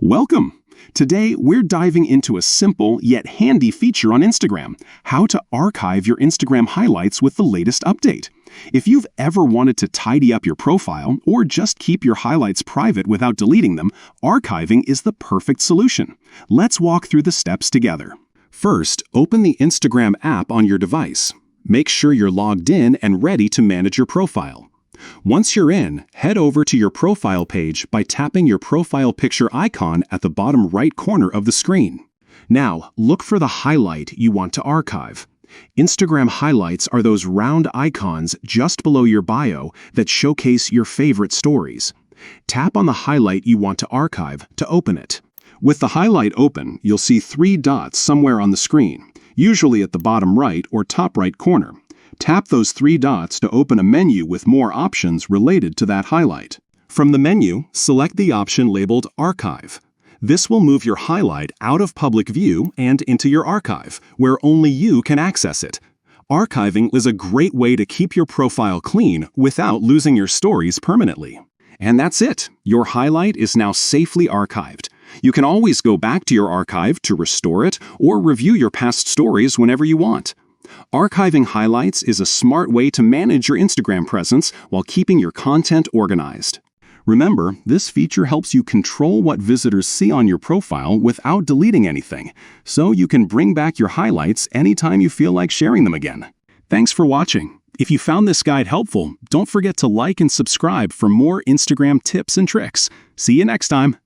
Welcome! Today, we're diving into a simple yet handy feature on Instagram, how to archive your Instagram highlights with the latest update. If you've ever wanted to tidy up your profile or just keep your highlights private without deleting them, archiving is the perfect solution. Let's walk through the steps together. First, open the Instagram app on your device. Make sure you're logged in and ready to manage your profile. Once you're in, head over to your profile page by tapping your profile picture icon at the bottom right corner of the screen. Now, look for the highlight you want to archive. Instagram highlights are those round icons just below your bio that showcase your favorite stories. Tap on the highlight you want to archive to open it. With the highlight open, you'll see 3 dots somewhere on the screen, usually at the bottom right or top right corner. Tap those 3 dots to open a menu with more options related to that highlight. From the menu, select the option labeled Archive. This will move your highlight out of public view and into your archive, where only you can access it. Archiving is a great way to keep your profile clean without losing your stories permanently. And that's it. Your highlight is now safely archived. You can always go back to your archive to restore it or review your past stories whenever you want. Archiving highlights is a smart way to manage your Instagram presence while keeping your content organized. Remember, this feature helps you control what visitors see on your profile without deleting anything, so you can bring back your highlights anytime you feel like sharing them again. Thanks for watching. If you found this guide helpful, don't forget to like and subscribe for more Instagram tips and tricks. See you next time.